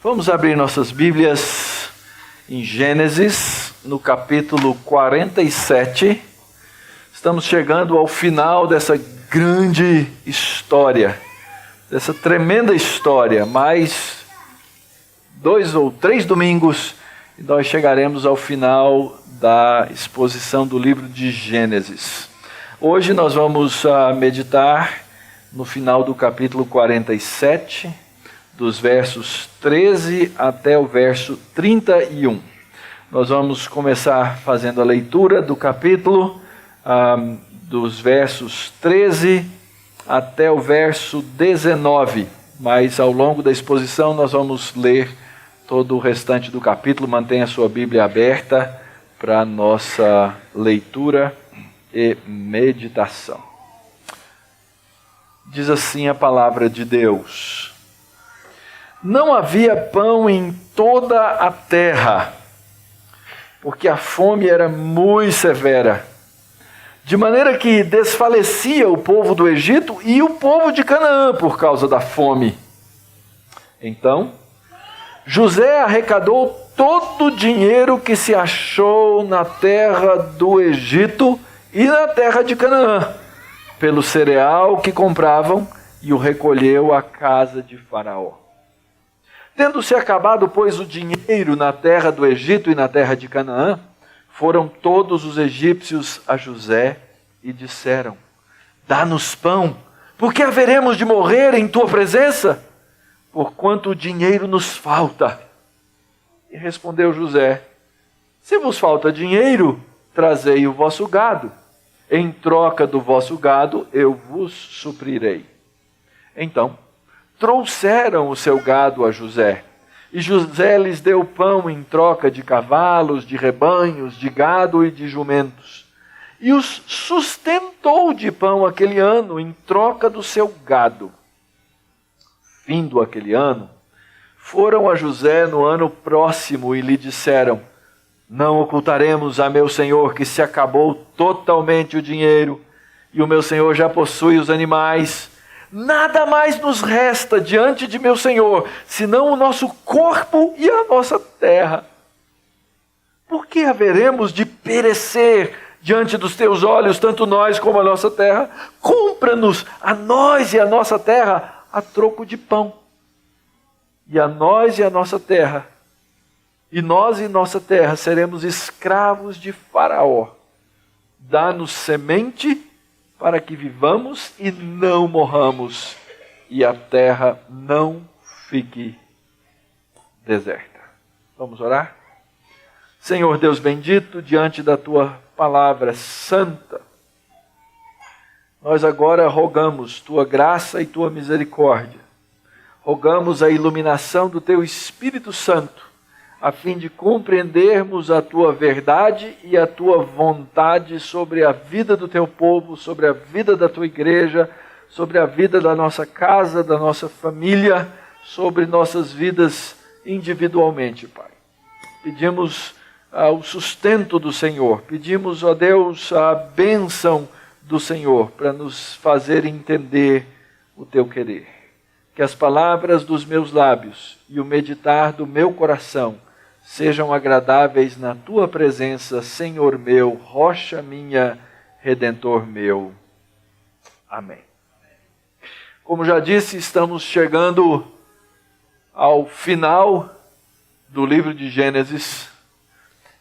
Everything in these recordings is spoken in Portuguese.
Vamos abrir nossas Bíblias em Gênesis, no capítulo 47. Estamos chegando ao final dessa grande história, dessa tremenda história. Mais 2 ou 3 domingos e nós chegaremos ao final da exposição do livro de Gênesis. Hoje nós vamos meditar no final do capítulo 47, dos versos 13 até o verso 31. Nós vamos começar fazendo a leitura do capítulo, dos versos 13 até o verso 19. Mas ao longo da exposição nós vamos ler todo o restante do capítulo. Mantenha a sua Bíblia aberta para a nossa leitura e meditação. Diz assim a palavra de Deus: não havia pão em toda a terra, porque a fome era muito severa, de maneira que desfalecia o povo do Egito e o povo de Canaã por causa da fome. Então, José arrecadou todo o dinheiro que se achou na terra do Egito e na terra de Canaã, pelo cereal que compravam, e o recolheu à casa de Faraó. Tendo-se acabado, pois, o dinheiro na terra do Egito e na terra de Canaã, foram todos os egípcios a José e disseram: dá-nos pão, porque haveremos de morrer em tua presença, porquanto o dinheiro nos falta. E respondeu José: se vos falta dinheiro, trazei o vosso gado. Em troca do vosso gado, eu vos suprirei. Então, trouxeram o seu gado a José, e José lhes deu pão em troca de cavalos, de rebanhos, de gado e de jumentos. E os sustentou de pão aquele ano em troca do seu gado. Findo aquele ano, foram a José no ano próximo e lhe disseram: não ocultaremos a meu senhor que se acabou totalmente o dinheiro, e o meu senhor já possui os animais. Nada mais nos resta diante de meu senhor, senão o nosso corpo e a nossa terra. Por que haveremos de perecer diante dos teus olhos, tanto nós como a nossa terra? Compra-nos a nós e a nossa terra a troco de pão. E a nós e a nossa terra, e nós e nossa terra seremos escravos de Faraó. Dá-nos semente para que vivamos e não morramos, e a terra não fique deserta. Vamos orar? Senhor Deus bendito, diante da tua palavra santa, nós agora rogamos tua graça e tua misericórdia. Rogamos a iluminação do teu Espírito Santo, a fim de compreendermos a tua verdade e a tua vontade sobre a vida do teu povo, sobre a vida da tua igreja, sobre a vida da nossa casa, da nossa família, sobre nossas vidas individualmente, Pai. Pedimos o sustento do Senhor, pedimos, ó Deus, a bênção do Senhor para nos fazer entender o teu querer. Que as palavras dos meus lábios e o meditar do meu coração sejam agradáveis na tua presença, Senhor meu, rocha minha, Redentor meu. Amém. Como já disse, estamos chegando ao final do livro de Gênesis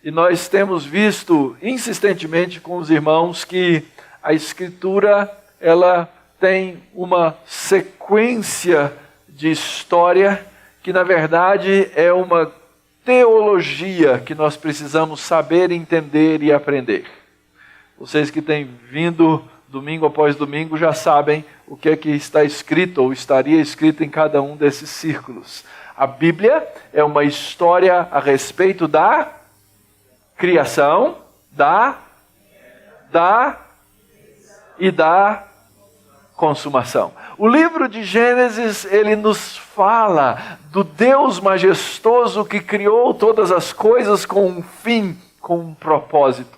e nós temos visto insistentemente com os irmãos que a Escritura ela tem uma sequência de história que na verdade é uma teologia que nós precisamos saber, entender e aprender. Vocês que têm vindo domingo após domingo já sabem o que é que está escrito ou estaria escrito em cada um desses círculos. A Bíblia é uma história a respeito da criação, da consumação. O livro de Gênesis, ele nos fala do Deus majestoso que criou todas as coisas com um fim, com um propósito.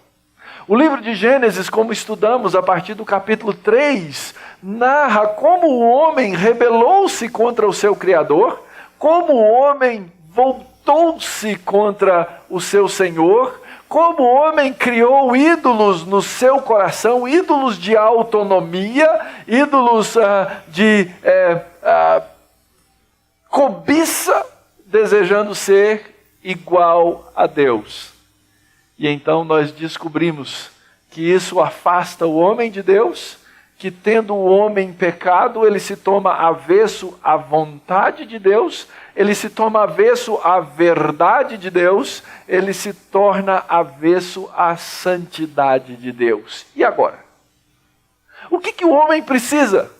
O livro de Gênesis, como estudamos a partir do capítulo 3, narra como o homem rebelou-se contra o seu Criador, como o homem voltou-se contra o seu Senhor, como o homem criou ídolos no seu coração, ídolos de autonomia, ídolos de cobiça, desejando ser igual a Deus. E então nós descobrimos que isso afasta o homem de Deus, que tendo o homem pecado, ele se toma avesso à vontade de Deus, ele se toma avesso à verdade de Deus, ele se torna avesso à santidade de Deus. E agora? O que o homem precisa?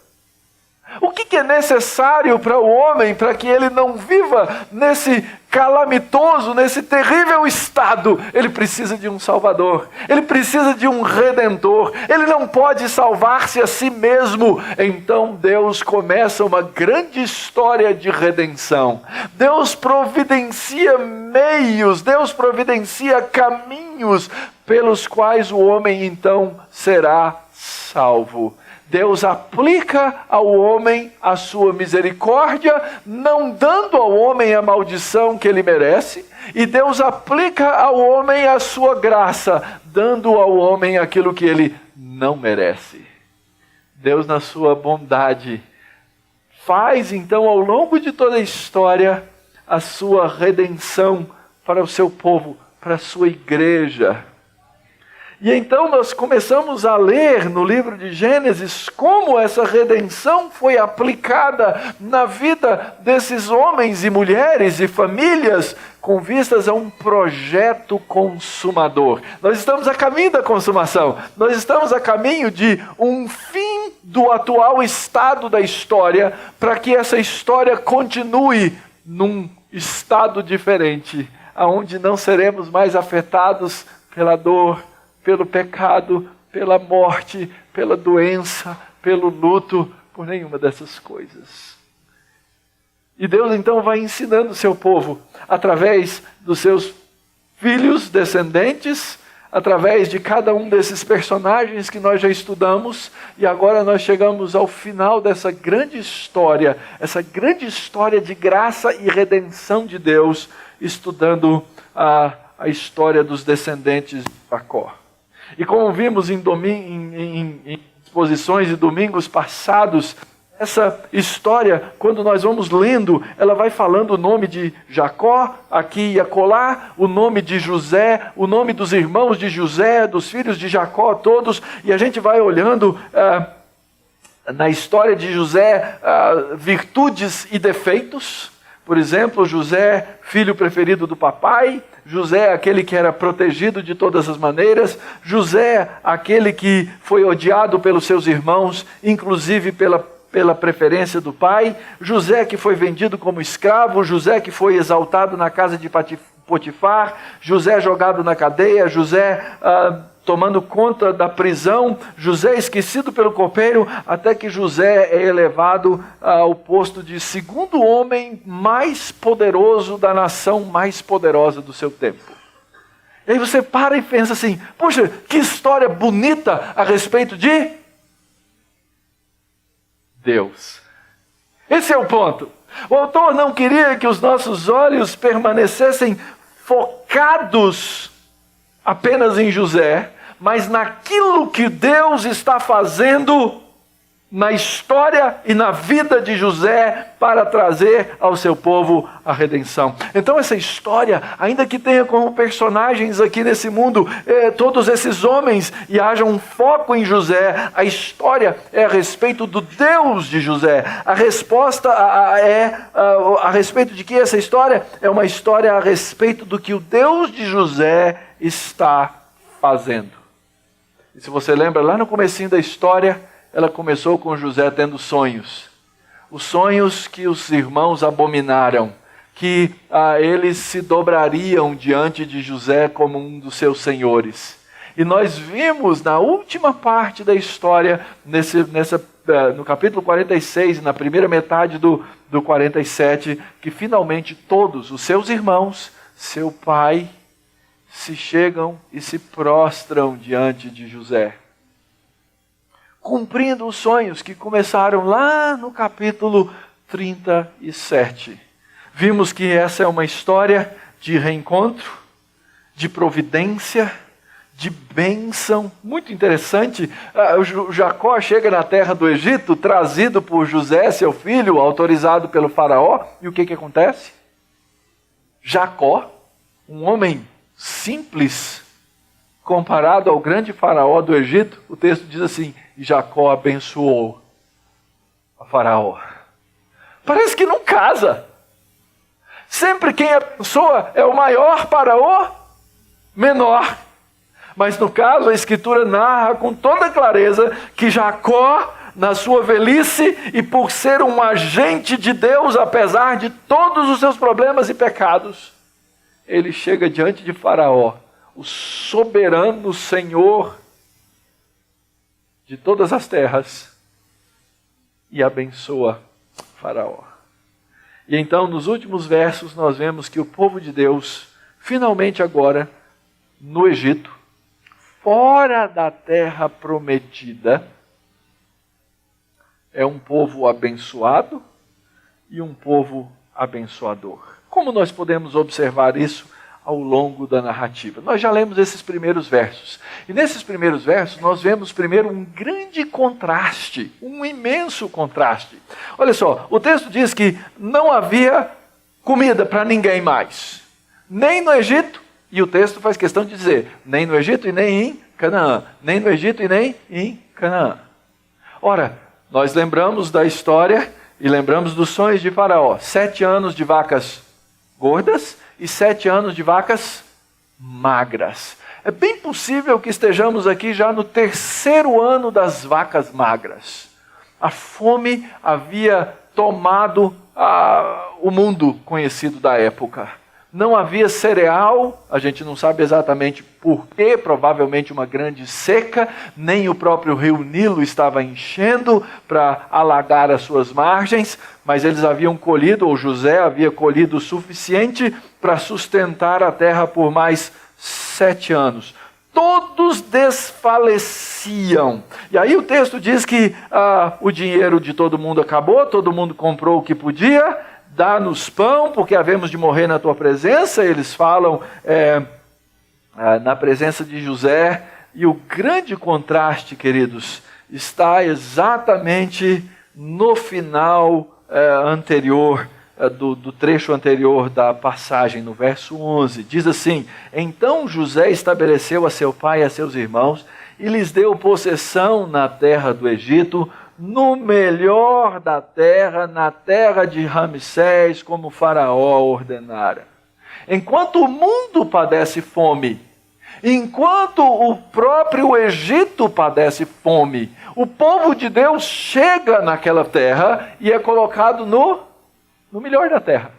O que é necessário para o homem para que ele não viva nesse calamitoso, nesse terrível estado? Ele precisa de um Salvador, ele precisa de um Redentor, ele não pode salvar-se a si mesmo. Então Deus começa uma grande história de redenção. Deus providencia meios, Deus providencia caminhos pelos quais o homem então será salvo. Deus aplica ao homem a sua misericórdia, não dando ao homem a maldição que ele merece, e Deus aplica ao homem a sua graça, dando ao homem aquilo que ele não merece. Deus, na sua bondade, faz então ao longo de toda a história a sua redenção para o seu povo, para a sua igreja. E então nós começamos a ler no livro de Gênesis como essa redenção foi aplicada na vida desses homens e mulheres e famílias com vistas a um projeto consumador. Nós estamos a caminho da consumação, nós estamos a caminho de um fim do atual estado da história para que essa história continue num estado diferente, onde não seremos mais afetados pela dor, pelo pecado, pela morte, pela doença, pelo luto, por nenhuma dessas coisas. E Deus então vai ensinando o seu povo, através dos seus filhos descendentes, através de cada um desses personagens que nós já estudamos, e agora nós chegamos ao final dessa grande história, essa grande história de graça e redenção de Deus, estudando a história dos descendentes de Jacó. E como vimos em exposições de domingos passados, essa história, quando nós vamos lendo, ela vai falando o nome de Jacó, aqui e acolá, o nome de José, o nome dos irmãos de José, dos filhos de Jacó, todos, e a gente vai olhando na história de José virtudes e defeitos. Por exemplo, José, filho preferido do papai, José, aquele que era protegido de todas as maneiras, José, aquele que foi odiado pelos seus irmãos, inclusive pela preferência do pai, José que foi vendido como escravo, José que foi exaltado na casa de Potifar, José jogado na cadeia, José tomando conta da prisão, José esquecido pelo copeiro, até que José é elevado ao posto de segundo homem mais poderoso da nação mais poderosa do seu tempo. E aí você para e pensa assim, poxa, que história bonita a respeito de Deus. Esse é o ponto. O autor não queria que os nossos olhos permanecessem focados apenas em José, mas naquilo que Deus está fazendo na história e na vida de José para trazer ao seu povo a redenção. Então essa história, ainda que tenha como personagens aqui nesse mundo todos esses homens e haja um foco em José, a história é a respeito do Deus de José. A resposta é a respeito de que essa história é uma história a respeito do que o Deus de José está fazendo. E se você lembra, lá no comecinho da história, ela começou com José tendo sonhos. Os sonhos que os irmãos abominaram, que eles se dobrariam diante de José como um dos seus senhores. E nós vimos na última parte da história, no capítulo 46, na primeira metade do 47, que finalmente todos os seus irmãos, seu pai, se chegam e se prostram diante de José, cumprindo os sonhos que começaram lá no capítulo 37. Vimos que essa é uma história de reencontro, de providência, de bênção. Muito interessante. O Jacó chega na terra do Egito, trazido por José, seu filho, autorizado pelo faraó. E o que acontece? Jacó, um homem simples, comparado ao grande faraó do Egito, o texto diz assim: Jacó abençoou a faraó. Parece que não casa. Sempre quem abençoa é o maior para o menor. Mas no caso, a Escritura narra com toda clareza que Jacó, na sua velhice e por ser um agente de Deus, apesar de todos os seus problemas e pecados, ele chega diante de Faraó, o soberano Senhor de todas as terras, e abençoa Faraó. E então, nos últimos versos, nós vemos que o povo de Deus, finalmente agora, no Egito, fora da terra prometida, é um povo abençoado e um povo abençoador. Como nós podemos observar isso ao longo da narrativa? Nós já lemos esses primeiros versos. E nesses primeiros versos nós vemos primeiro um grande contraste, um imenso contraste. Olha só, o texto diz que não havia comida para ninguém mais. Nem no Egito, e o texto faz questão de dizer, nem no Egito e nem em Canaã. Nem no Egito e nem em Canaã. Ora, nós lembramos da história e lembramos dos sonhos de Faraó. 7 anos de vacas gordas e 7 anos de vacas magras. É bem possível que estejamos aqui já no 3º ano das vacas magras. A fome havia tomado o mundo conhecido da época. Não havia cereal, a gente não sabe exatamente por quê, provavelmente uma grande seca, nem o próprio rio Nilo estava enchendo para alagar as suas margens, mas eles haviam colhido, ou José havia colhido o suficiente para sustentar a terra por mais 7 anos. Todos desfaleciam. E aí o texto diz que o dinheiro de todo mundo acabou, todo mundo comprou o que podia. Dá-nos pão, porque havemos de morrer na tua presença. Eles falam na presença de José. E o grande contraste, queridos, está exatamente no final anterior, do trecho anterior da passagem, no verso 11. Diz assim: então José estabeleceu a seu pai e a seus irmãos, e lhes deu possessão na terra do Egito, no melhor da terra, na terra de Ramsés, como Faraó ordenara. Enquanto o mundo padece fome, enquanto o próprio Egito padece fome, o povo de Deus chega naquela terra e é colocado no melhor da terra.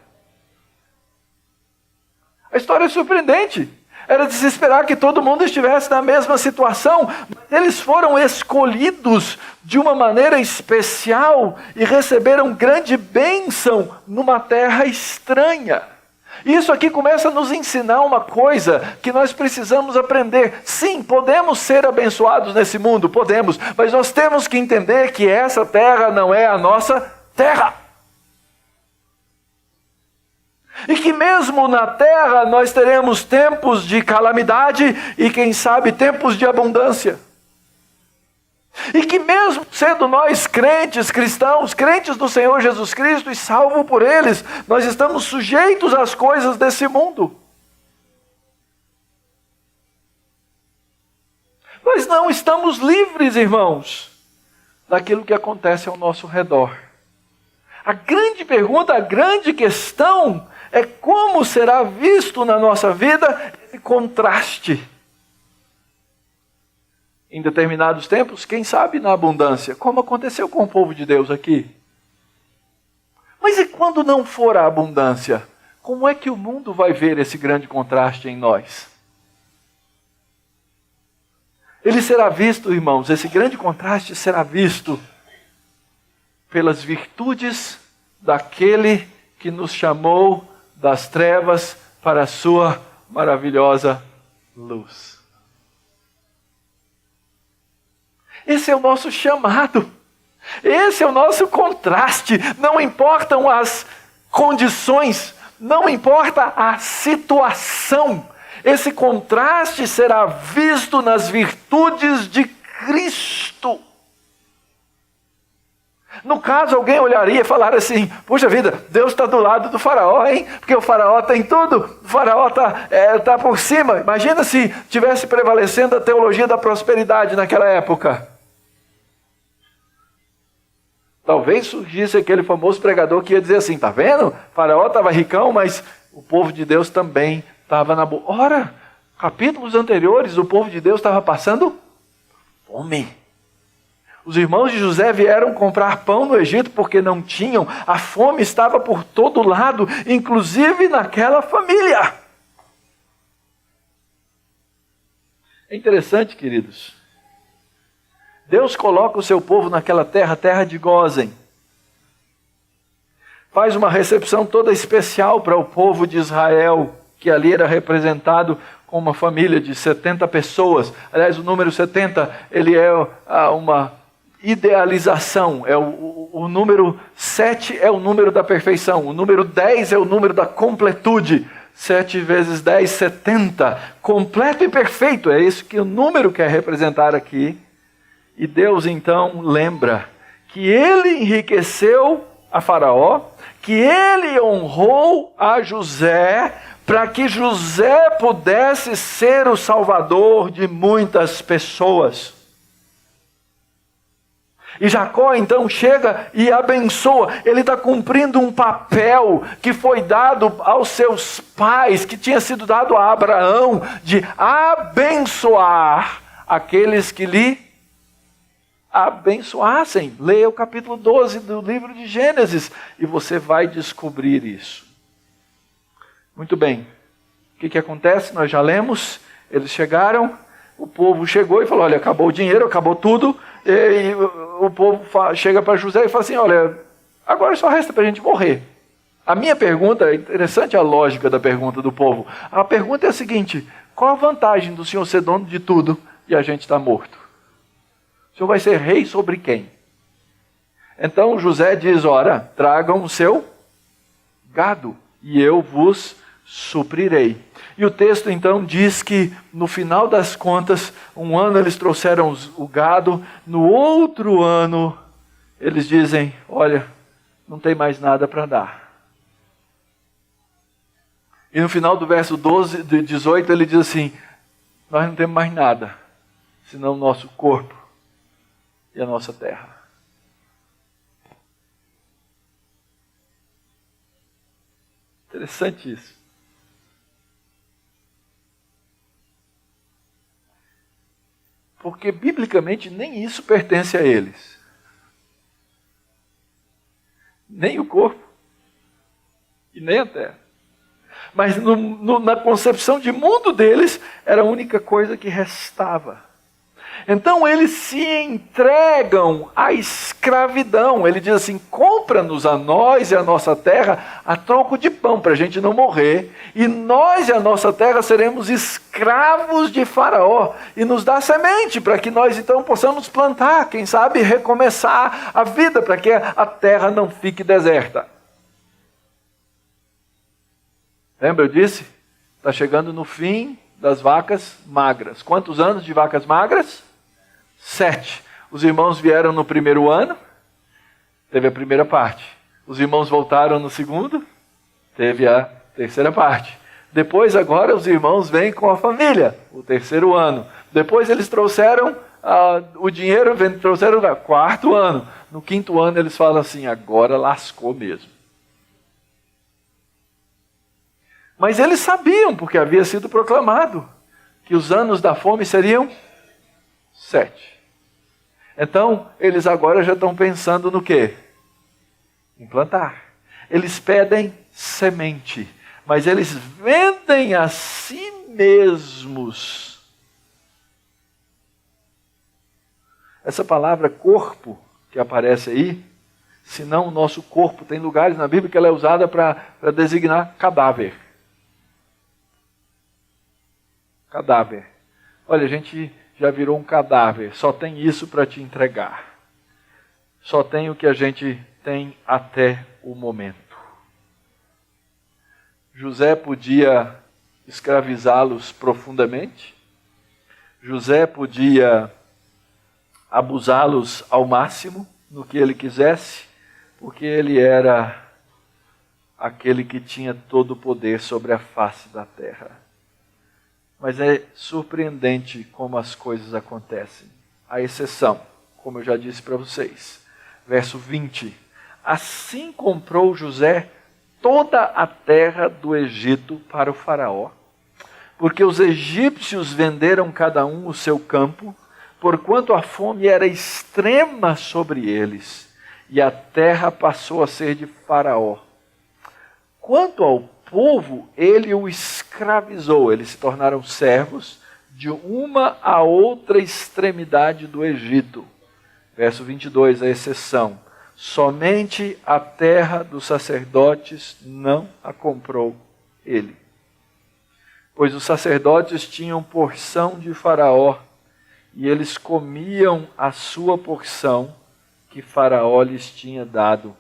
A história é surpreendente. Era de se esperar que todo mundo estivesse na mesma situação, mas eles foram escolhidos de uma maneira especial e receberam grande bênção numa terra estranha. Isso aqui começa a nos ensinar uma coisa que nós precisamos aprender. Sim, podemos ser abençoados nesse mundo, podemos, mas nós temos que entender que essa terra não é a nossa terra. E que mesmo na terra nós teremos tempos de calamidade e quem sabe tempos de abundância. E que mesmo sendo nós crentes, cristãos, crentes do Senhor Jesus Cristo e salvo por eles, nós estamos sujeitos às coisas desse mundo. Nós não estamos livres, irmãos, daquilo que acontece ao nosso redor. A grande pergunta, a grande questão é como será visto na nossa vida esse contraste. Em determinados tempos, quem sabe na abundância, como aconteceu com o povo de Deus aqui. Mas e quando não for a abundância? Como é que o mundo vai ver esse grande contraste em nós? Ele será visto, irmãos, esse grande contraste será visto pelas virtudes daquele que nos chamou das trevas para a sua maravilhosa luz. Esse é o nosso chamado. Esse é o nosso contraste. Não importam as condições, não importa a situação. Esse contraste será visto nas virtudes de Cristo. No caso, alguém olharia e falaria assim: puxa vida, Deus está do lado do faraó, hein? Porque o faraó tem tudo, o faraó tá por cima. Imagina se tivesse prevalecendo a teologia da prosperidade naquela época. Talvez surgisse aquele famoso pregador que ia dizer assim: tá vendo? O faraó estava ricão, mas o povo de Deus também estava na boa. Ora, capítulos anteriores, o povo de Deus estava passando fome. Os irmãos de José vieram comprar pão no Egito porque não tinham. A fome estava por todo lado, inclusive naquela família. É interessante, queridos. Deus coloca o seu povo naquela terra, terra de Gósen. Faz uma recepção toda especial para o povo de Israel, que ali era representado com uma família de 70 pessoas. Aliás, o número 70, ele é uma idealização. O número 7 é o número da perfeição. O número 10 é o número da completude. 7 vezes 10, 70. Completo e perfeito. É isso que o número quer representar aqui. E Deus então lembra que ele enriqueceu a Faraó, que ele honrou a José, para que José pudesse ser o salvador de muitas pessoas. E Jacó então chega e abençoa. Ele está cumprindo um papel que foi dado aos seus pais, que tinha sido dado a Abraão, de abençoar aqueles que lhe abençoassem. Leia o capítulo 12 do livro de Gênesis e você vai descobrir isso. Muito bem. O que acontece? Nós já lemos. Eles chegaram, o povo chegou e falou: olha, acabou o dinheiro, acabou tudo. E o povo chega para José e fala assim: olha, agora só resta para a gente morrer. A minha pergunta, é interessante a lógica da pergunta do povo. A pergunta é a seguinte: qual a vantagem do senhor ser dono de tudo e a gente está morto? O senhor vai ser rei sobre quem? Então José diz: ora, tragam o seu gado e eu vos suprirei. E o texto então diz que no final das contas, um ano eles trouxeram o gado, no outro ano eles dizem: olha, não tem mais nada para dar. E no final do verso 18 ele diz assim: nós não temos mais nada, senão o nosso corpo e a nossa terra. Interessante isso. Porque biblicamente nem isso pertence a eles. Nem o corpo e nem a terra. Mas na concepção de mundo deles, era a única coisa que restava. Então eles se entregam à escravidão. Ele diz assim: compra-nos a nós e a nossa terra a troco de pão, para a gente não morrer. E nós e a nossa terra seremos escravos de Faraó. E nos dá semente, para que nós então possamos plantar, quem sabe recomeçar a vida, para que a terra não fique deserta. Lembra, eu disse? Está chegando no fim das vacas magras. Quantos anos de vacas magras? 7. Os irmãos vieram no primeiro ano, teve a primeira parte. Os irmãos voltaram no segundo, teve a terceira parte. Depois, agora, os irmãos vêm com a família, o terceiro ano. Depois eles trouxeram o dinheiro, trouxeram o quarto ano. No quinto ano eles falam assim: agora lascou mesmo. Mas eles sabiam, porque havia sido proclamado, que os anos da fome seriam 7. Então, eles agora já estão pensando no quê? Em plantar. Eles pedem semente, mas eles vendem a si mesmos. Essa palavra corpo que aparece aí, se não o nosso corpo, tem lugares na Bíblia que ela é usada para designar cadáver. Cadáver. Olha, a gente já virou um cadáver, só tem isso para te entregar. Só tem o que a gente tem até o momento. José podia escravizá-los profundamente. José podia abusá-los ao máximo, no que ele quisesse, porque ele era aquele que tinha todo o poder sobre a face da terra. Mas é surpreendente como as coisas acontecem. A exceção, como eu já disse para vocês. Verso 20. Assim comprou José toda a terra do Egito para o faraó, porque os egípcios venderam cada um o seu campo, porquanto a fome era extrema sobre eles, e a terra passou a ser de Faraó. Quanto ao povo, ele o escravizou, eles se tornaram servos de uma a outra extremidade do Egito. Verso 22, a exceção. Somente a terra dos sacerdotes não a comprou ele. Pois os sacerdotes tinham porção de Faraó, e eles comiam a sua porção que Faraó lhes tinha dado.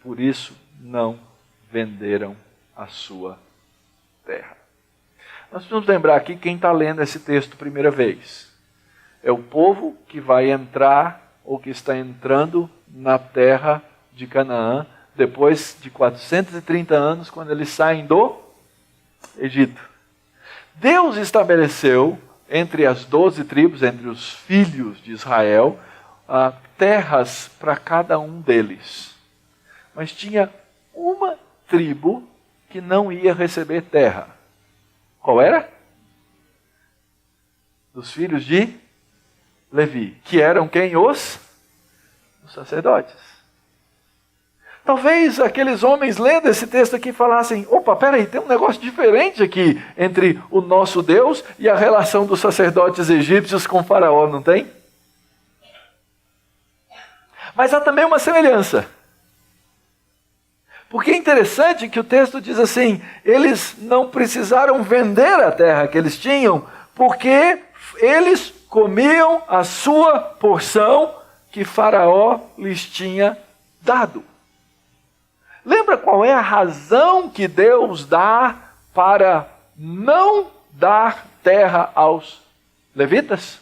Por isso não venderam a sua terra. Nós precisamos lembrar aqui quem está lendo esse texto primeira vez. É o povo que vai entrar, ou que está entrando na terra de Canaã, depois de 430 anos, quando eles saem do Egito. Deus estabeleceu entre as 12 tribos, entre os filhos de Israel, terras para cada um deles. Mas tinha uma tribo que não ia receber terra. Qual era? Dos filhos de Levi, que eram quem? Os sacerdotes. Talvez aqueles homens lendo esse texto aqui falassem, opa, peraí, tem um negócio diferente aqui entre o nosso Deus e a relação dos sacerdotes egípcios com Faraó, não tem? Mas há também uma semelhança. Porque é interessante que o texto diz assim, eles não precisaram vender a terra que eles tinham, porque eles comiam a sua porção que Faraó lhes tinha dado. Lembra qual é a razão que Deus dá para não dar terra aos levitas?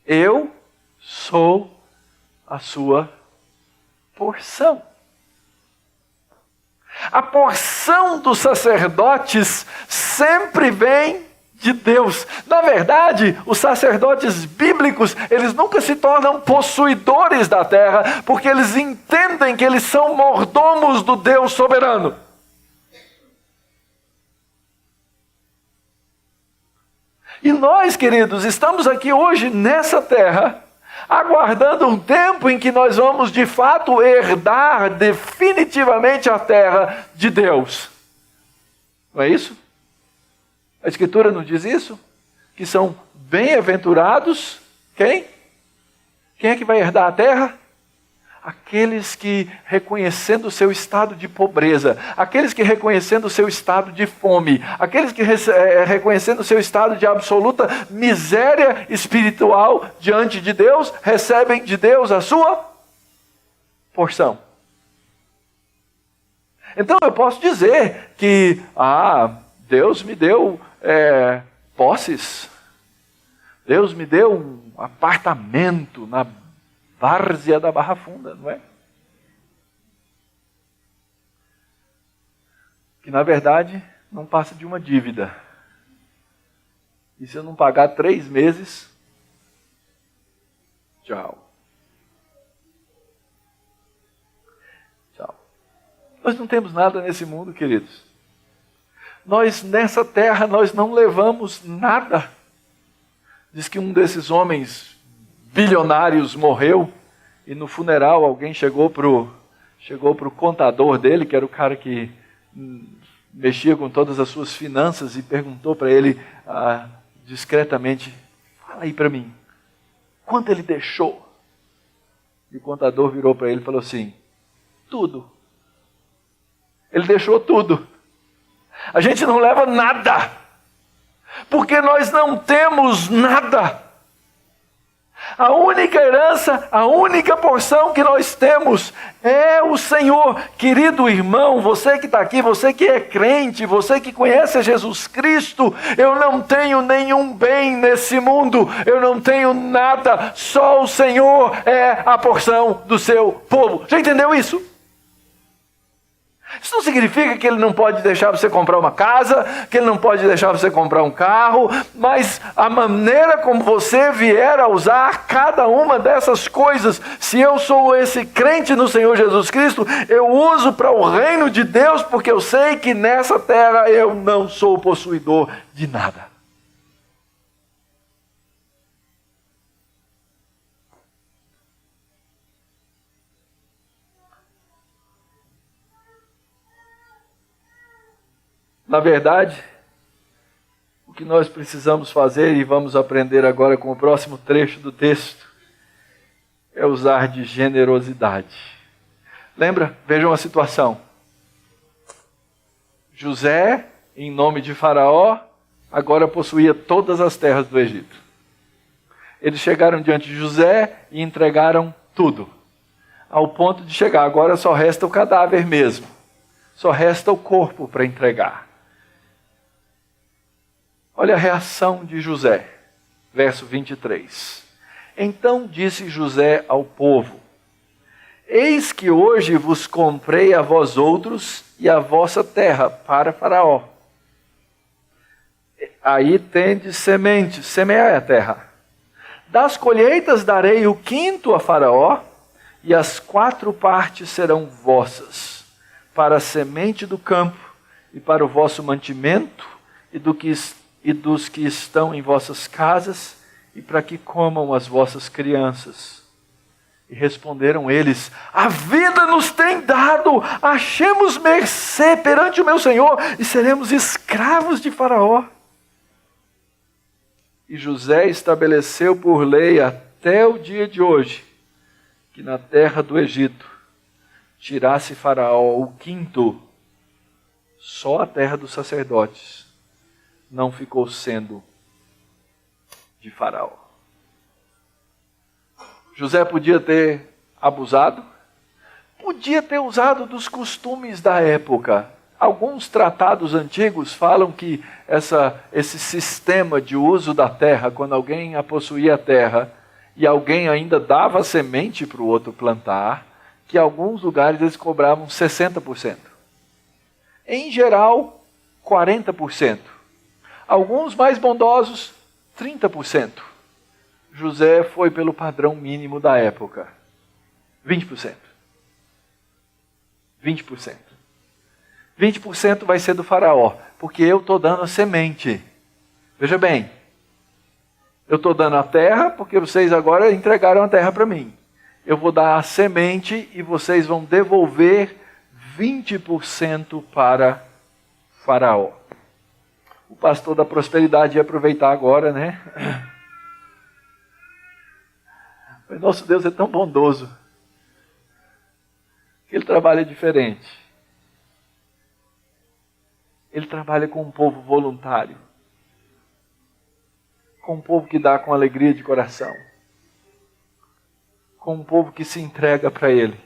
Eu sou a sua porção. A porção dos sacerdotes sempre vem de Deus. Na verdade, os sacerdotes bíblicos, eles nunca se tornam possuidores da terra, porque eles entendem que eles são mordomos do Deus soberano. E nós, queridos, estamos aqui hoje nessa terra, aguardando um tempo em que nós vamos de fato herdar definitivamente a terra de Deus. Não é isso? A Escritura não diz isso? Que são bem-aventurados, quem? Quem é que vai herdar a terra? Aqueles que, reconhecendo o seu estado de pobreza, aqueles que, reconhecendo o seu estado de fome, aqueles que, reconhecendo o seu estado de absoluta miséria espiritual diante de Deus, recebem de Deus a sua porção. Então eu posso dizer que, Deus me deu posses, Deus me deu um apartamento na várzea da Barra Funda, não é? Que na verdade não passa de uma dívida. E se eu não pagar 3 meses, tchau. Tchau. Nós não temos nada nesse mundo, queridos. Nós nessa terra, nós não levamos nada. Diz que um desses homens bilionários morreu e no funeral alguém chegou pro contador dele, que era o cara que mexia com todas as suas finanças, e perguntou para ele discretamente, fala aí para mim, quanto ele deixou? E o contador virou para ele e falou assim, tudo. Ele deixou tudo. A gente não leva nada, porque nós não temos nada. A única herança, a única porção que nós temos é o Senhor. Querido irmão, você que está aqui, você que é crente, você que conhece Jesus Cristo, eu não tenho nenhum bem nesse mundo, eu não tenho nada, só o Senhor é a porção do seu povo. Já entendeu isso? Isso não significa que Ele não pode deixar você comprar uma casa, que Ele não pode deixar você comprar um carro, mas a maneira como você vier a usar cada uma dessas coisas, se eu sou esse crente no Senhor Jesus Cristo, eu uso para o reino de Deus, porque eu sei que nessa terra eu não sou possuidor de nada. Na verdade, o que nós precisamos fazer, e vamos aprender agora com o próximo trecho do texto, é usar de generosidade. Lembra? Vejam a situação. José, em nome de Faraó, agora possuía todas as terras do Egito. Eles chegaram diante de José e entregaram tudo, ao ponto de chegar, agora só resta o cadáver mesmo, só resta o corpo para entregar. Olha a reação de José, verso 23. Então disse José ao povo: eis que hoje vos comprei a vós outros e a vossa terra para Faraó. Aí tendes semente, semeai a terra. Das colheitas darei o quinto a Faraó, e as 4 partes serão vossas, para a semente do campo, e para o vosso mantimento, e dos que estão em vossas casas, e para que comam as vossas crianças. E responderam eles: a vida nos tem dado, achemos mercê perante o meu Senhor, e seremos escravos de Faraó. E José estabeleceu por lei até o dia de hoje, que na terra do Egito tirasse Faraó o quinto, só a terra dos sacerdotes não ficou sendo de Faraó. José podia ter abusado, podia ter usado dos costumes da época. Alguns tratados antigos falam que esse sistema de uso da terra, quando alguém possuía a terra e alguém ainda dava semente para o outro plantar, que em alguns lugares eles cobravam 60%. Em geral, 40%. Alguns mais bondosos, 30%. José foi pelo padrão mínimo da época, 20%. 20%. 20% vai ser do Faraó, porque eu estou dando a semente. Veja bem, eu estou dando a terra, porque vocês agora entregaram a terra para mim. Eu vou dar a semente e vocês vão devolver 20% para Faraó. O pastor da prosperidade ia aproveitar agora, né? Mas nosso Deus é tão bondoso que Ele trabalha diferente. Ele trabalha com um povo voluntário, com um povo que dá com alegria de coração, com um povo que se entrega para Ele.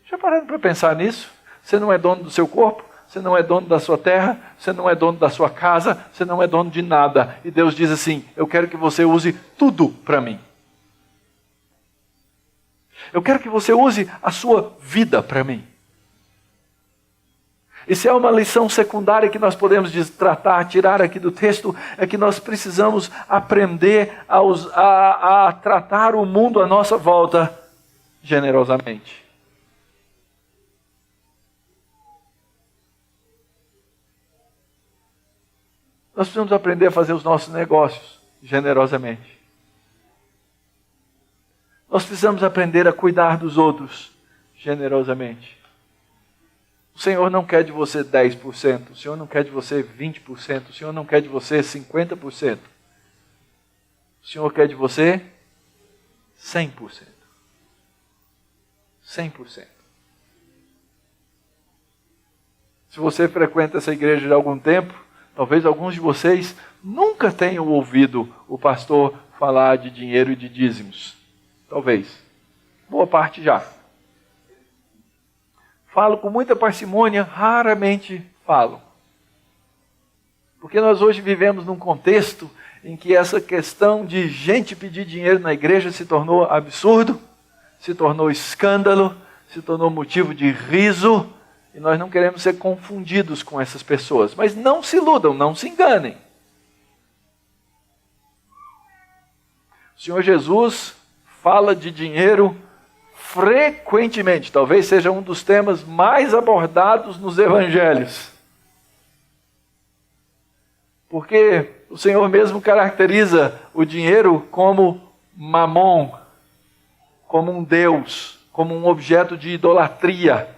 Já pararam para pensar nisso? Você não é dono do seu corpo, você não é dono da sua terra, você não é dono da sua casa, você não é dono de nada. E Deus diz assim: eu quero que você use tudo para mim. Eu quero que você use a sua vida para mim. E se é uma lição secundária que nós podemos tratar, tirar aqui do texto, é que nós precisamos aprender a tratar o mundo à nossa volta generosamente. Nós precisamos aprender a fazer os nossos negócios generosamente. Nós precisamos aprender a cuidar dos outros generosamente. O Senhor não quer de você 10%, o Senhor não quer de você 20%, o Senhor não quer de você 50%. O Senhor quer de você 100%. 100%. Se você frequenta essa igreja de algum tempo, talvez alguns de vocês nunca tenham ouvido o pastor falar de dinheiro e de dízimos. Talvez. Boa parte já. Falo com muita parcimônia, raramente falo. Porque nós hoje vivemos num contexto em que essa questão de gente pedir dinheiro na igreja se tornou absurdo, se tornou escândalo, se tornou motivo de riso, e nós não queremos ser confundidos com essas pessoas. Mas não se iludam, não se enganem. O Senhor Jesus fala de dinheiro frequentemente, talvez seja um dos temas mais abordados nos evangelhos. Porque o Senhor mesmo caracteriza o dinheiro como mamon, como um Deus, como um objeto de idolatria.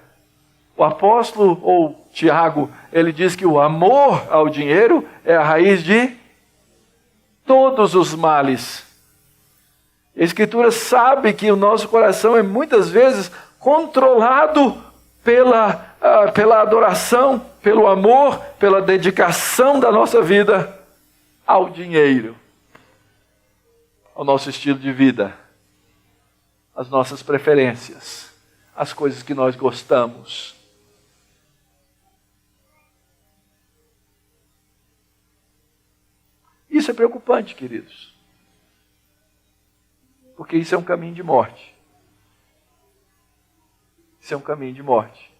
O apóstolo, ou Tiago, ele diz que o amor ao dinheiro é a raiz de todos os males. A Escritura sabe que o nosso coração é muitas vezes controlado pela adoração, pelo amor, pela dedicação da nossa vida ao dinheiro, ao nosso estilo de vida, às nossas preferências, às coisas que nós gostamos. Isso é preocupante, queridos, porque isso é um caminho de morte. Isso é um caminho de morte.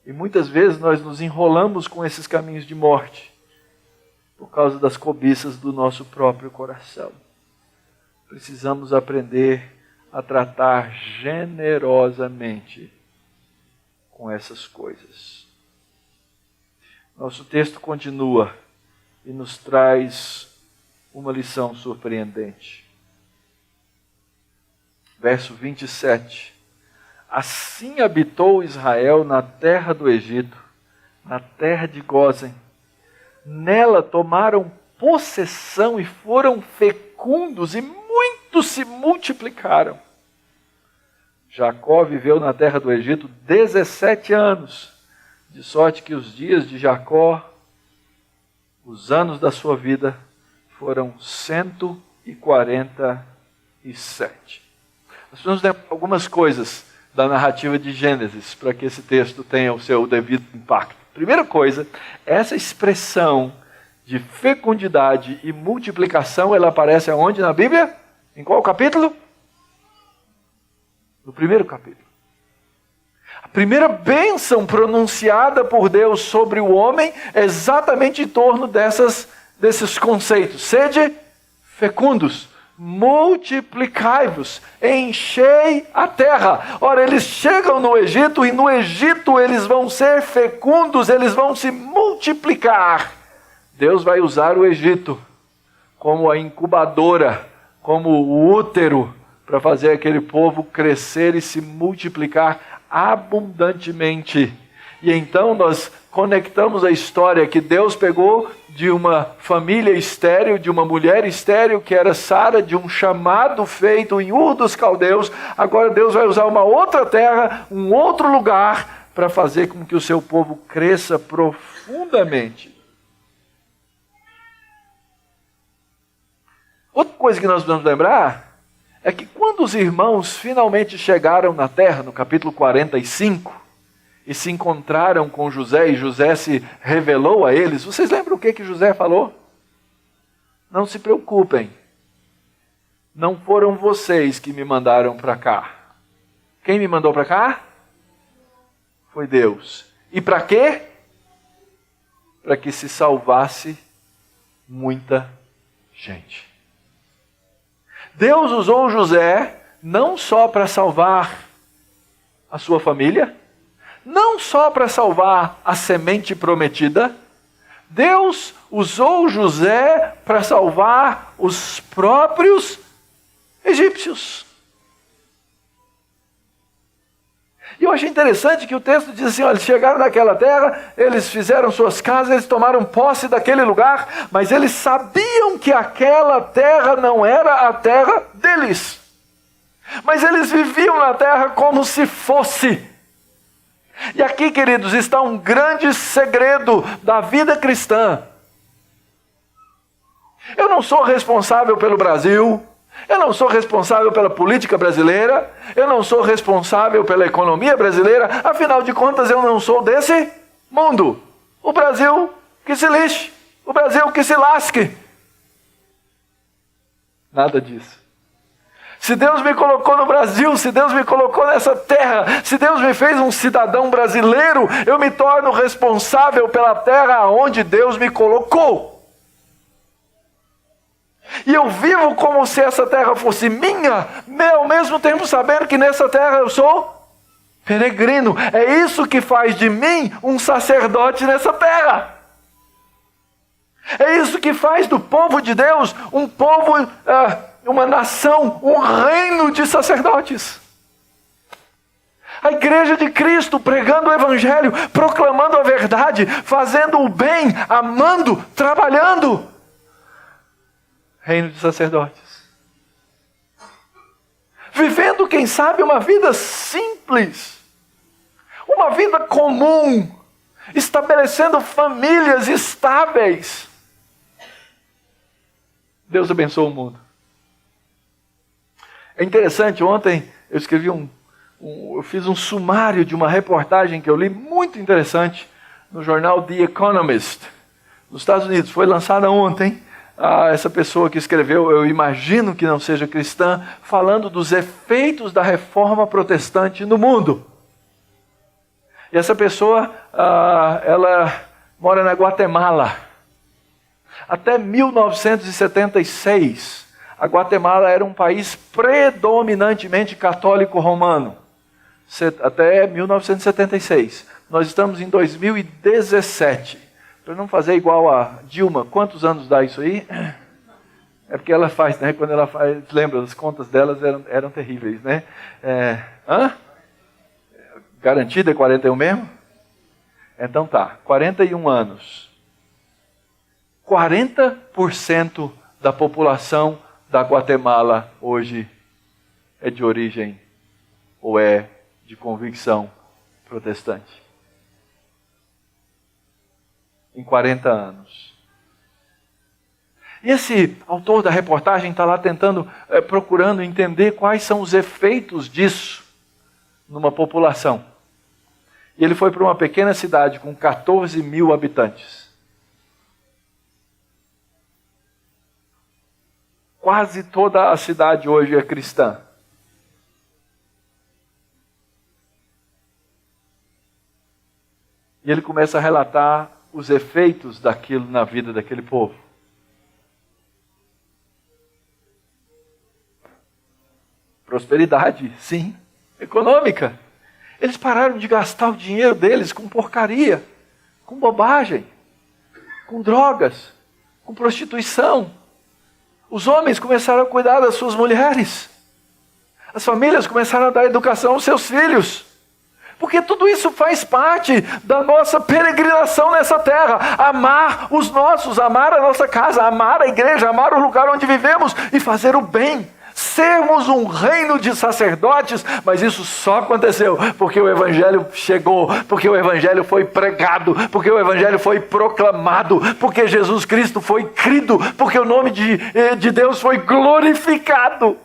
E muitas vezes nós nos enrolamos com esses caminhos de morte por causa das cobiças do nosso próprio coração. Precisamos aprender a tratar generosamente com essas coisas. Nosso texto continua e nos traz uma lição surpreendente. Verso 27. Assim habitou Israel na terra do Egito, na terra de Gósen. Nela tomaram possessão e foram fecundos, e muitos se multiplicaram. Jacó viveu na terra do Egito 17 anos, de sorte que os dias de Jacó, os anos da sua vida, foram 147. Nós precisamos ler algumas coisas da narrativa de Gênesis, para que esse texto tenha o seu devido impacto. Primeira coisa, essa expressão de fecundidade e multiplicação, ela aparece aonde na Bíblia? Em qual capítulo? No primeiro capítulo. A primeira bênção pronunciada por Deus sobre o homem é exatamente em torno desses conceitos. Sede fecundos. Multiplicai-vos, enchei a terra. Ora, eles chegam no Egito e no Egito eles vão ser fecundos, eles vão se multiplicar. Deus vai usar o Egito como a incubadora, como o útero, para fazer aquele povo crescer e se multiplicar abundantemente. E então nós conectamos a história que Deus pegou de uma família estéril, de uma mulher estéril, que era Sara, de um chamado feito em Ur dos Caldeus. Agora Deus vai usar uma outra terra, um outro lugar, para fazer com que o seu povo cresça profundamente. Outra coisa que nós precisamos lembrar é que quando os irmãos finalmente chegaram na terra, no capítulo 45, e se encontraram com José, e José se revelou a eles. Vocês lembram o que José falou? Não se preocupem. Não foram vocês que me mandaram para cá. Quem me mandou para cá? Foi Deus. E para quê? Para que se salvasse muita gente. Deus usou José não só para salvar a sua família, não só para salvar a semente prometida, Deus usou José para salvar os próprios egípcios. E eu achei interessante que o texto diz assim, olha, eles chegaram naquela terra, eles fizeram suas casas, eles tomaram posse daquele lugar, mas eles sabiam que aquela terra não era a terra deles. Mas eles viviam na terra como se fosse. E aqui, queridos, está um grande segredo da vida cristã. Eu não sou responsável pelo Brasil, eu não sou responsável pela política brasileira, eu não sou responsável pela economia brasileira, afinal de contas eu não sou desse mundo. O Brasil que se lixe, o Brasil que se lasque. Nada disso. Se Deus me colocou no Brasil, se Deus me colocou nessa terra, se Deus me fez um cidadão brasileiro, eu me torno responsável pela terra onde Deus me colocou. E eu vivo como se essa terra fosse minha, ao mesmo tempo sabendo que nessa terra eu sou peregrino. É isso que faz de mim um sacerdote nessa terra. É isso que faz do povo de Deus um povo, uma nação, um reino de sacerdotes. A igreja de Cristo pregando o evangelho, proclamando a verdade, fazendo o bem, amando, trabalhando. Reino de sacerdotes. Vivendo, quem sabe, uma vida simples. Uma vida comum. Estabelecendo famílias estáveis. Deus abençoa o mundo. É interessante, ontem eu escrevi eu fiz um sumário de uma reportagem que eu li, muito interessante, no jornal The Economist, nos Estados Unidos. Foi lançada ontem. Essa pessoa que escreveu, eu imagino que não seja cristã, falando dos efeitos da reforma protestante no mundo. E essa pessoa, ela mora na Guatemala. Até 1976, a Guatemala era um país predominantemente católico romano. Até 1976. Nós estamos em 2017. Para não fazer igual a Dilma, quantos anos dá isso aí? É porque ela faz, né? Quando ela faz, lembra, as contas delas eram terríveis, né? Garantida é 41 mesmo? Então tá, 41 anos. 40% da população da Guatemala hoje é de origem ou é de convicção protestante. Em 40 anos. E esse autor da reportagem está lá tentando, procurando entender quais são os efeitos disso numa população. E ele foi para uma pequena cidade com 14 mil habitantes. Quase toda a cidade hoje é cristã. E ele começa a relatar os efeitos daquilo na vida daquele povo. Prosperidade, sim. Econômica. Eles pararam de gastar o dinheiro deles com porcaria, com bobagem, com drogas, com prostituição. Os homens começaram a cuidar das suas mulheres. As famílias começaram a dar educação aos seus filhos. Porque tudo isso faz parte da nossa peregrinação nessa terra. Amar os nossos, amar a nossa casa, amar a igreja, amar o lugar onde vivemos e fazer o bem. Sermos um reino de sacerdotes, mas isso só aconteceu porque o evangelho chegou, porque o evangelho foi pregado, porque o evangelho foi proclamado, porque Jesus Cristo foi crido, porque o nome de Deus foi glorificado.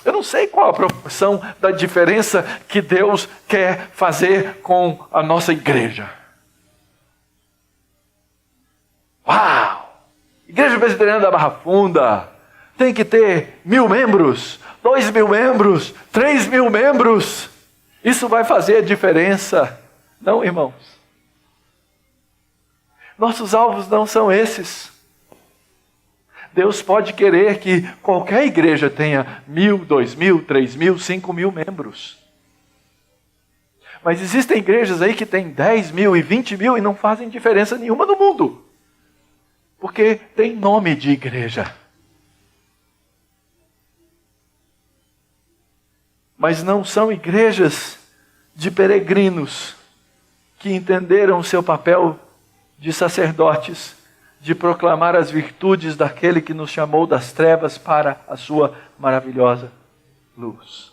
Eu não sei qual a proporção da diferença que Deus quer fazer com a nossa igreja. Uau! Igreja Presbiteriana da Barra Funda tem que ter 1.000 membros, 2.000 membros, 3.000 membros. Isso vai fazer a diferença, não, irmãos? Nossos alvos não são esses. Deus pode querer que qualquer igreja tenha 1.000, 2.000, 3.000, 5.000 membros. Mas existem igrejas aí que têm 10.000 e 20.000 e não fazem diferença nenhuma no mundo. Porque tem nome de igreja. Mas não são igrejas de peregrinos que entenderam o seu papel de sacerdotes, de proclamar as virtudes daquele que nos chamou das trevas para a sua maravilhosa luz.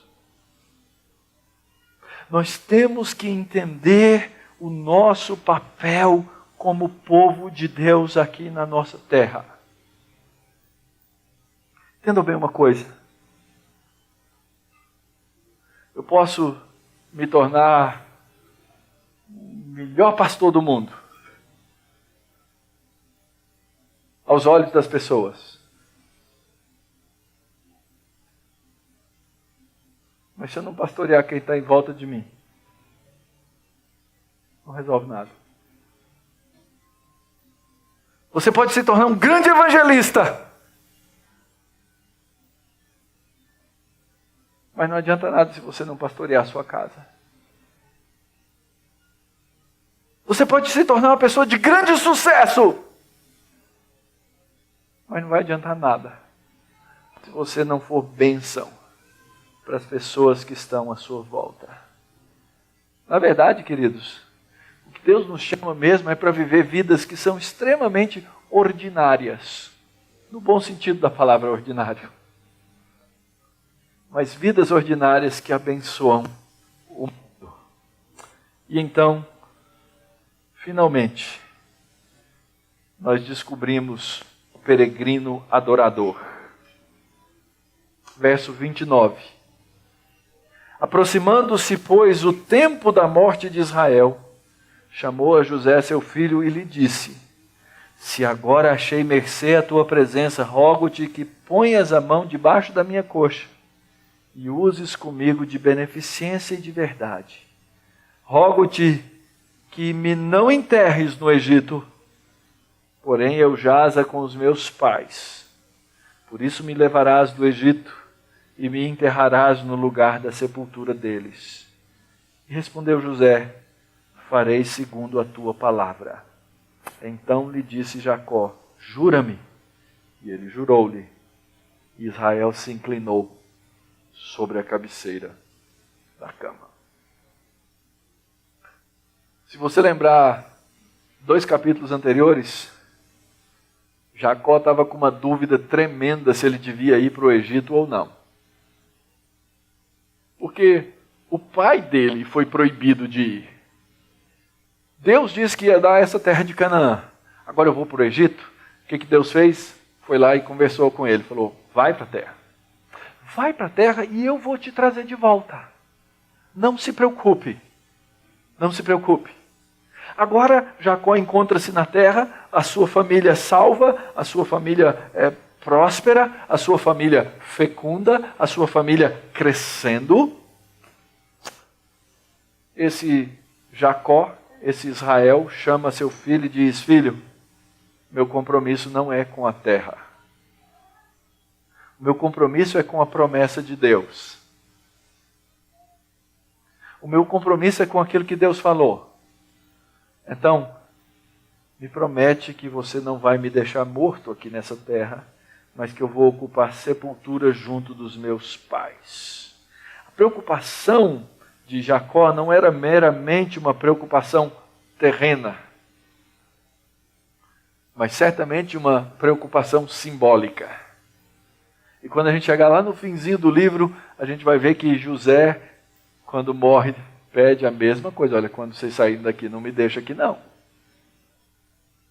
Nós temos que entender o nosso papel como povo de Deus aqui na nossa terra. Entendam bem uma coisa. Eu posso me tornar o melhor pastor do mundo aos olhos das pessoas. Mas se eu não pastorear quem está em volta de mim, não resolve nada. Você pode se tornar um grande evangelista, mas não adianta nada se você não pastorear a sua casa. Você pode se tornar uma pessoa de grande sucesso, mas não vai adiantar nada se você não for bênção para as pessoas que estão à sua volta. Na verdade, queridos, o que Deus nos chama mesmo é para viver vidas que são extremamente ordinárias, no bom sentido da palavra ordinário. Mas vidas ordinárias que abençoam o mundo. E então, finalmente, nós descobrimos o peregrino adorador. Verso 29. Aproximando-se, pois, o tempo da morte de Israel, chamou a José, seu filho, e lhe disse: se agora achei mercê à tua presença, rogo-te que ponhas a mão debaixo da minha coxa e uses comigo de beneficência e de verdade. Rogo-te que me não enterres no Egito, porém eu jaza com os meus pais. Por isso me levarás do Egito e me enterrarás no lugar da sepultura deles. E respondeu José: farei segundo a tua palavra. Então lhe disse Jacó: jura-me. E ele jurou-lhe. E Israel se inclinou sobre a cabeceira da cama. Se você lembrar 2 capítulos anteriores, Jacó estava com uma dúvida tremenda se ele devia ir para o Egito ou não. Porque o pai dele foi proibido de ir. Deus disse que ia dar essa terra de Canaã. Agora eu vou para o Egito. O que Deus fez? Foi lá e conversou com ele. Falou: vai para a terra. Vai para a terra e eu vou te trazer de volta. Não se preocupe. Não se preocupe. Agora Jacó encontra-se na terra, a sua família salva, a sua família próspera, a sua família fecunda, a sua família crescendo. Esse Jacó, esse Israel, chama seu filho e diz: filho, meu compromisso não é com a terra. O meu compromisso é com a promessa de Deus. O meu compromisso é com aquilo que Deus falou. Então, me promete que você não vai me deixar morto aqui nessa terra, mas que eu vou ocupar sepultura junto dos meus pais. A preocupação de Jacó não era meramente uma preocupação terrena, mas certamente uma preocupação simbólica. E quando a gente chegar lá no finzinho do livro, a gente vai ver que José, quando morre, pede a mesma coisa. Olha, quando vocês saírem daqui, não me deixa aqui não.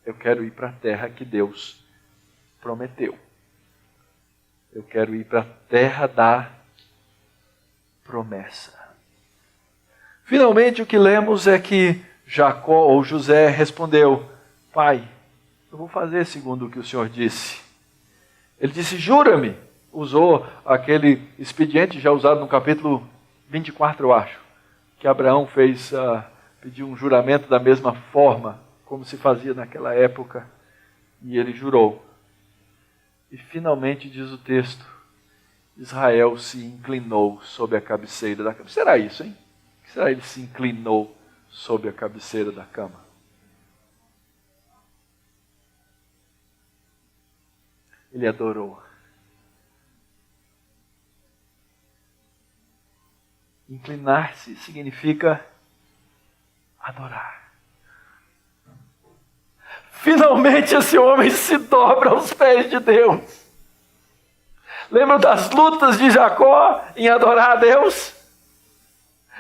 Eu quero ir para a terra que Deus prometeu. Eu quero ir para a terra da promessa. Finalmente o que lemos é que Jacó ou José respondeu: pai, eu vou fazer segundo o que o Senhor disse. Ele disse: jura-me. Usou aquele expediente já usado no capítulo 24, eu acho, que Abraão fez, pediu um juramento da mesma forma como se fazia naquela época, e ele jurou. E finalmente, diz o texto, Israel se inclinou sobre a cabeceira da cama. Será isso, hein? Será ele se inclinou sobre a cabeceira da cama? Ele adorou. Inclinar-se significa adorar. Finalmente esse homem se dobra aos pés de Deus. Lembram das lutas de Jacó em adorar a Deus?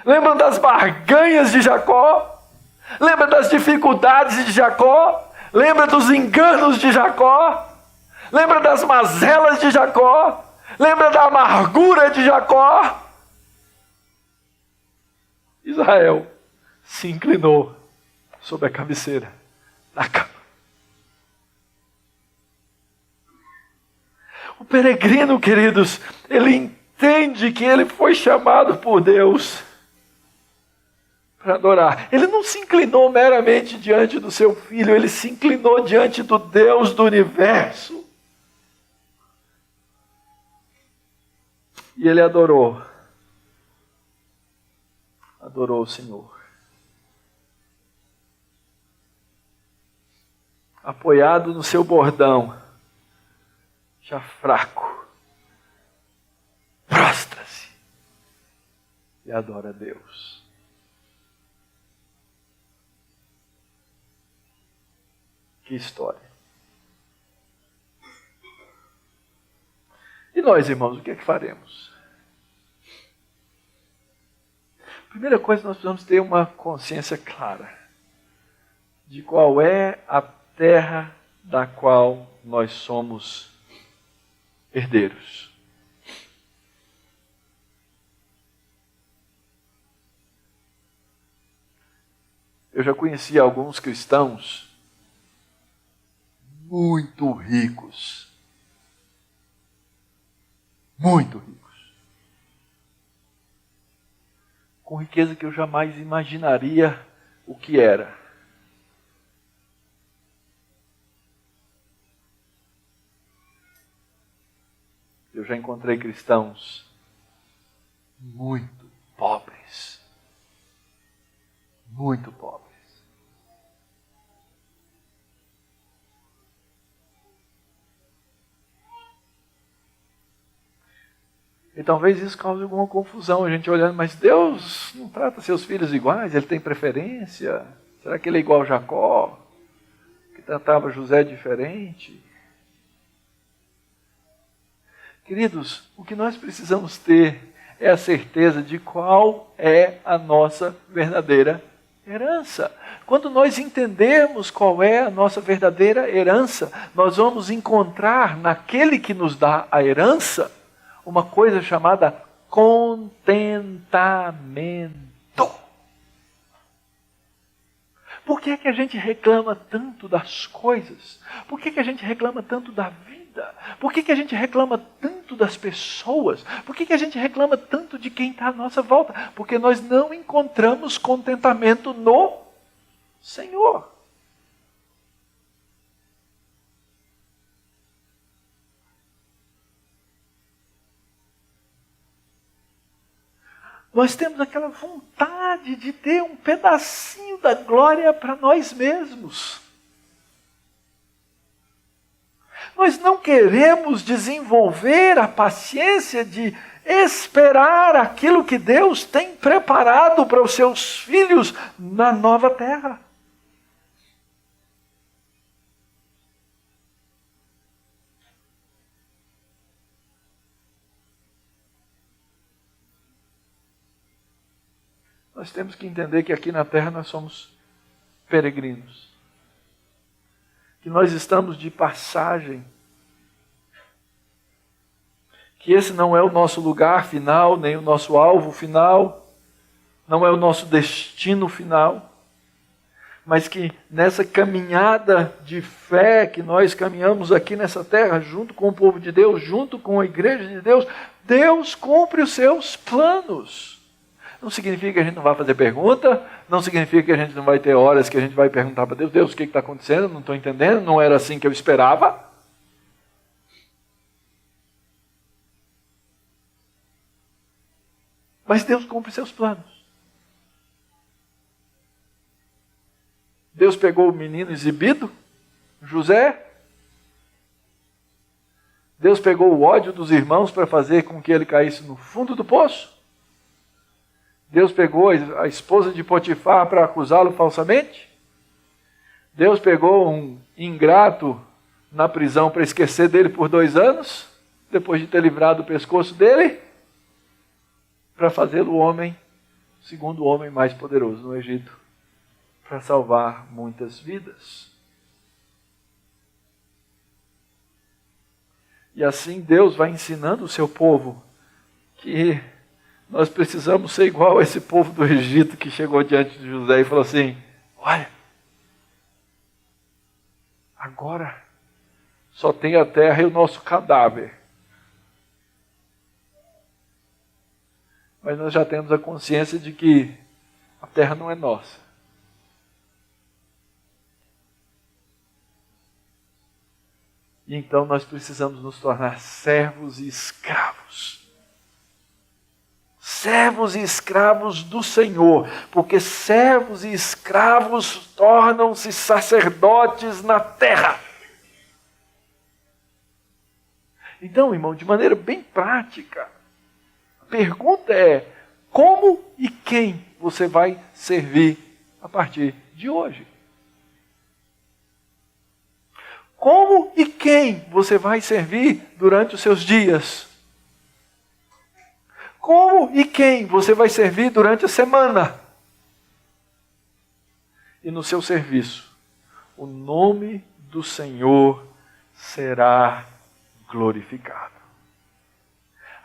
Lembram das barganhas de Jacó? Lembra das dificuldades de Jacó? Lembra dos enganos de Jacó? Lembra das mazelas de Jacó? Lembra da amargura de Jacó? Israel se inclinou sobre a cabeceira da cama. O peregrino, queridos, ele entende que ele foi chamado por Deus para adorar. Ele não se inclinou meramente diante do seu filho, ele se inclinou diante do Deus do universo. E ele adorou o Senhor. Apoiado no seu bordão, já fraco, prostra-se e adora a Deus. Que história. E nós, irmãos, o que é que faremos? Primeira coisa, nós precisamos ter uma consciência clara de qual é a terra da qual nós somos herdeiros. Eu já conheci alguns cristãos muito ricos. Muito ricos. Com riqueza que eu jamais imaginaria o que era. Eu já encontrei cristãos muito pobres. Muito pobres. E talvez isso cause alguma confusão, a gente olhando, mas Deus não trata seus filhos iguais, Ele tem preferência? Será que Ele é igual a Jacó, que tratava José diferente? Queridos, o que nós precisamos ter é a certeza de qual é a nossa verdadeira herança. Quando nós entendermos qual é a nossa verdadeira herança, nós vamos encontrar naquele que nos dá a herança uma coisa chamada contentamento. Por que é que a gente reclama tanto das coisas? Por que é que a gente reclama tanto da vida? Por que é que a gente reclama tanto das pessoas? Por que é que a gente reclama tanto de quem está à nossa volta? Porque nós não encontramos contentamento no Senhor. Nós temos aquela vontade de ter um pedacinho da glória para nós mesmos. Nós não queremos desenvolver a paciência de esperar aquilo que Deus tem preparado para os seus filhos na nova terra. Nós temos que entender que aqui na terra nós somos peregrinos. Que nós estamos de passagem. Que esse não é o nosso lugar final, nem o nosso alvo final. Não é o nosso destino final. Mas que nessa caminhada de fé que nós caminhamos aqui nessa terra, junto com o povo de Deus, junto com a igreja de Deus, Deus cumpre os seus planos. Não significa que a gente não vai fazer pergunta, não significa que a gente não vai ter horas que a gente vai perguntar para Deus, Deus, o que está acontecendo? Não estou entendendo, não era assim que eu esperava. Mas Deus cumpre seus planos. Deus pegou o menino exibido, José. Deus pegou o ódio dos irmãos para fazer com que ele caísse no fundo do poço. Deus pegou a esposa de Potifar para acusá-lo falsamente. Deus pegou um ingrato na prisão para esquecer dele por 2 anos, depois de ter livrado o pescoço dele, para fazê-lo o segundo homem mais poderoso no Egito. para salvar muitas vidas. E assim Deus vai ensinando o seu povo que nós precisamos ser igual a esse povo do Egito que chegou diante de José e falou assim: olha, agora só tem a terra e o nosso cadáver. Mas nós já temos a consciência de que a terra não é nossa. E então nós precisamos nos tornar servos e escravos. Servos e escravos do Senhor, porque servos e escravos tornam-se sacerdotes na terra. Então, irmão, de maneira bem prática, a pergunta é: como e quem você vai servir a partir de hoje? Como e quem você vai servir durante os seus dias? Como e quem você vai servir durante a semana? E no seu serviço, o nome do Senhor será glorificado.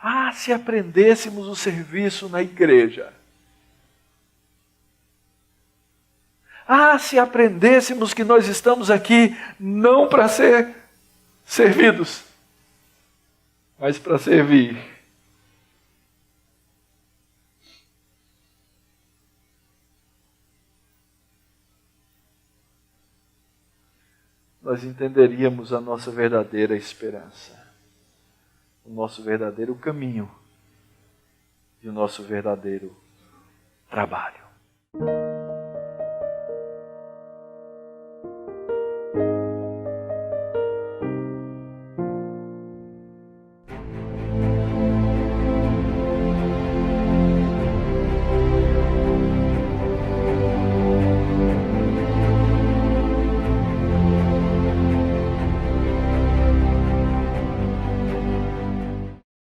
Ah, se aprendêssemos o serviço na igreja. Ah, se aprendêssemos que nós estamos aqui não para ser servidos, mas para servir. Nós entenderíamos a nossa verdadeira esperança, o nosso verdadeiro caminho e o nosso verdadeiro trabalho.